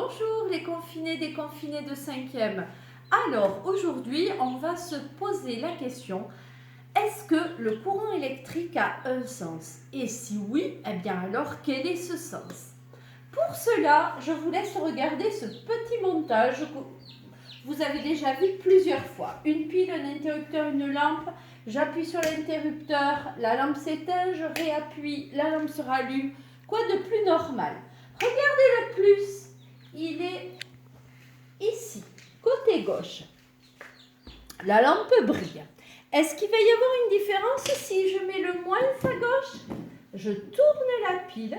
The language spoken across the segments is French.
Bonjour les confinés, déconfinés de 5e. Alors aujourd'hui, on va se poser la question, est-ce que le courant électrique a un sens? Et si oui, eh bien alors quel est ce sens? Pour cela, je vous laisse regarder ce petit montage que vous avez déjà vu plusieurs fois. Une pile, un interrupteur, une lampe. J'appuie sur l'interrupteur, la lampe s'éteint, je réappuie, la lampe se rallume. Quoi de plus normal? Regardez le plus. Il est ici, côté gauche. La lampe brille. Est-ce qu'il va y avoir une différence si je mets le moins à gauche? Je tourne la pile.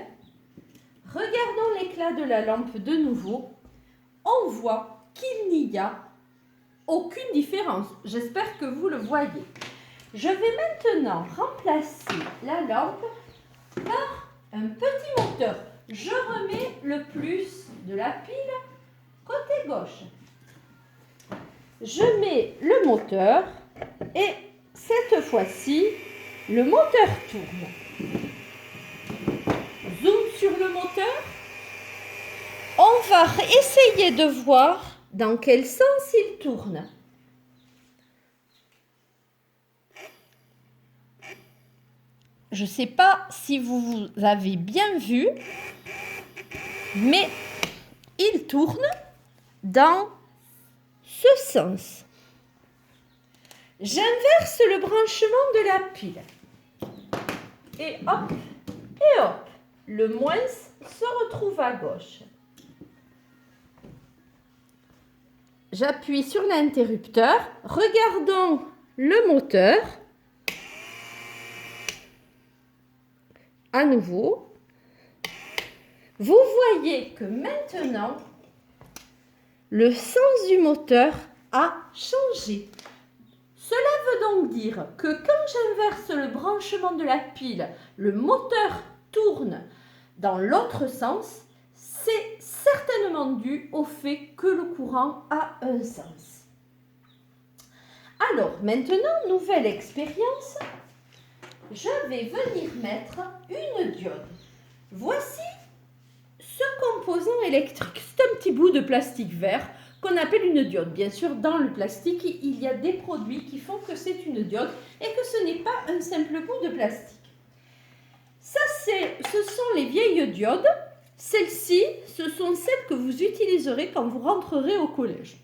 Regardons l'éclat de la lampe de nouveau. On voit qu'il n'y a aucune différence. J'espère que vous le voyez. Je vais maintenant remplacer la lampe par un petit moteur. Je remets le plus de la pile côté gauche. Je mets le moteur et cette fois-ci, le moteur tourne. Zoom sur le moteur. On va essayer de voir dans quel sens il tourne. Je ne sais pas si vous avez bien vu, mais il tourne dans ce sens. J'inverse le branchement de la pile. Et hop, le moins se retrouve à gauche. J'appuie sur l'interrupteur. Regardons le moteur. À nouveau. Vous voyez que maintenant, le sens du moteur a changé. Cela veut donc dire que quand j'inverse le branchement de la pile, le moteur tourne dans l'autre sens. C'est certainement dû au fait que le courant a un sens. Alors, maintenant, nouvelle expérience. Je vais venir mettre une diode. Voici ce composant électrique. C'est un petit bout de plastique vert qu'on appelle une diode. Bien sûr, dans le plastique, il y a des produits qui font que c'est une diode et que ce n'est pas un simple bout de plastique. Ce sont les vieilles diodes. Celles-ci, ce sont celles que vous utiliserez quand vous rentrerez au collège.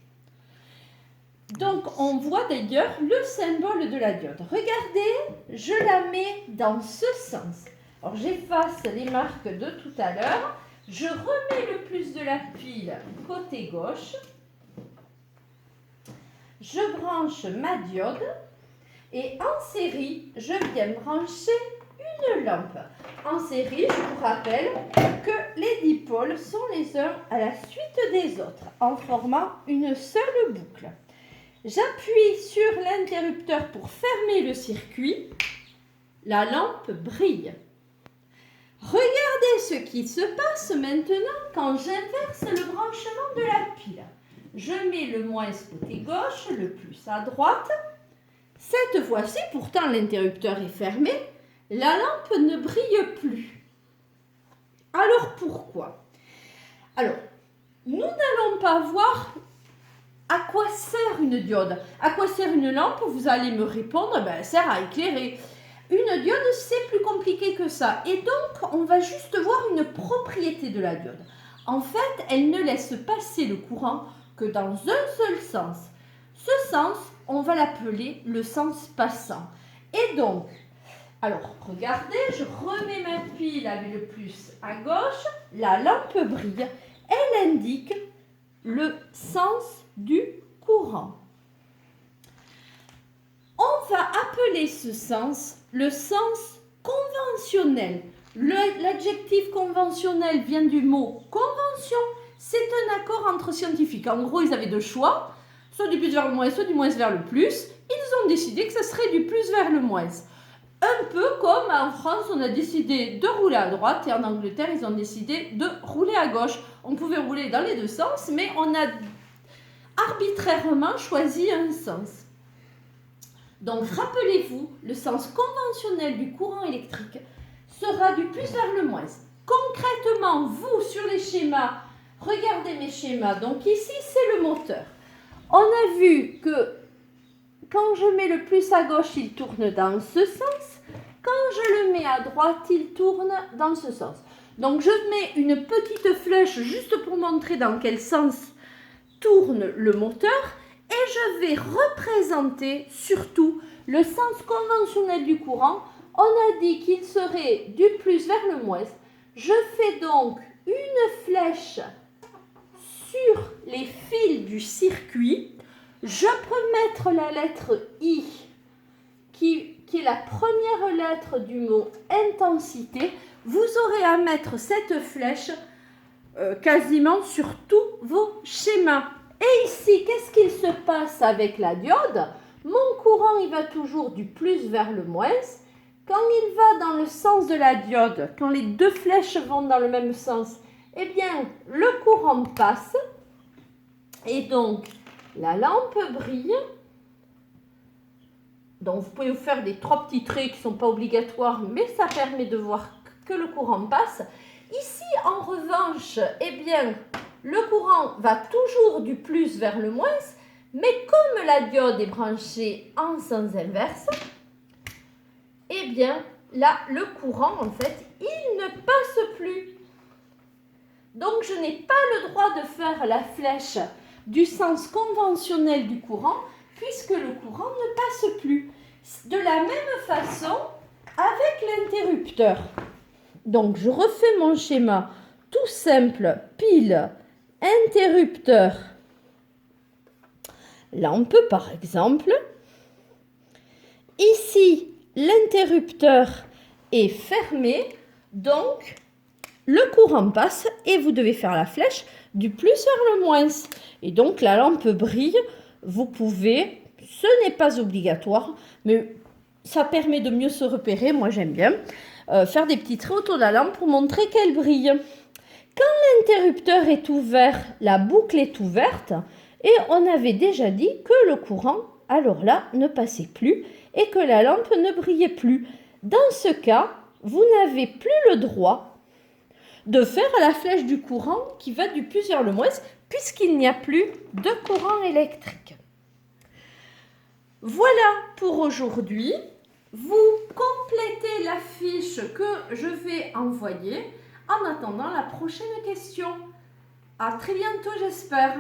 Donc, on voit d'ailleurs le symbole de la diode. Regardez, je la mets dans ce sens. Alors, j'efface les marques de tout à l'heure. Je remets le plus de la pile côté gauche. Je branche ma diode. Et en série, je viens brancher une lampe. En série, je vous rappelle que les dipôles sont les uns à la suite des autres, en formant une seule boucle. J'appuie sur l'interrupteur pour fermer le circuit. La lampe brille. Regardez ce qui se passe maintenant quand j'inverse le branchement de la pile. Je mets le moins côté gauche, le plus à droite. Cette fois-ci, pourtant l'interrupteur est fermé, la lampe ne brille plus. Alors pourquoi? Alors, nous n'allons pas voir à quoi sert une diode. À quoi sert une lampe? Vous allez me répondre, elle sert à éclairer. Une diode, c'est plus compliqué que ça. Et donc, on va juste voir une propriété de la diode. En fait, elle ne laisse passer le courant que dans un seul sens. Ce sens, on va l'appeler le sens passant. Et donc, alors, regardez, je remets ma pile avec le plus à gauche. La lampe brille. Elle indique le sens du courant. On va appeler ce sens le sens conventionnel. L'adjectif conventionnel vient du mot convention. C'est un accord entre scientifiques. En gros, ils avaient deux choix, soit du plus vers le moins, soit du moins vers le plus. Ils ont décidé que ça serait du plus vers le moins. Un peu comme en France, on a décidé de rouler à droite et en Angleterre, ils ont décidé de rouler à gauche. On pouvait rouler dans les deux sens, mais on a arbitrairement choisi un sens. Donc, rappelez-vous, le sens conventionnel du courant électrique sera du plus vers le moins. Concrètement, vous, sur les schémas, regardez mes schémas. Donc ici, c'est le moteur. On a vu que quand je mets le plus à gauche, il tourne dans ce sens. Quand je le mets à droite, il tourne dans ce sens. Donc je mets une petite flèche juste pour montrer dans quel sens tourne le moteur. Et je vais représenter surtout le sens conventionnel du courant. On a dit qu'il serait du plus vers le moins. Je fais donc une flèche sur les fils du circuit. Je peux mettre la lettre I, qui est la première lettre du mot intensité. Vous aurez à mettre cette flèche quasiment sur tous vos schémas. Et ici, qu'est-ce qu'il se passe avec la diode? Mon courant, il va toujours du plus vers le moins. Quand il va dans le sens de la diode, quand les deux flèches vont dans le même sens, eh bien, le courant passe. Et donc, la lampe brille. Donc, vous pouvez vous faire des 3 petits traits qui ne sont pas obligatoires, mais ça permet de voir que le courant passe. Ici, en revanche, eh bien, le courant va toujours du plus vers le moins, mais comme la diode est branchée en sens inverse, eh bien, là, le courant, en fait, il ne passe plus. Donc, je n'ai pas le droit de faire la flèche du sens conventionnel du courant, puisque le courant ne passe plus. De la même façon, avec l'interrupteur. Donc, je refais mon schéma tout simple, pile, interrupteur, lampe par exemple. Ici, l'interrupteur est fermé, donc le courant passe et vous devez faire la flèche du plus vers le moins. Et donc, la lampe brille, vous pouvez, ce n'est pas obligatoire, mais ça permet de mieux se repérer, moi j'aime bien, faire des petits traits autour de la lampe pour montrer qu'elle brille. Quand l'interrupteur est ouvert, la boucle est ouverte et on avait déjà dit que le courant, alors là, ne passait plus et que la lampe ne brillait plus. Dans ce cas, vous n'avez plus le droit de faire la flèche du courant qui va du plus vers le moins puisqu'il n'y a plus de courant électrique. Voilà pour aujourd'hui. Vous complétez la fiche que je vais envoyer en attendant la prochaine question. À très bientôt, j'espère.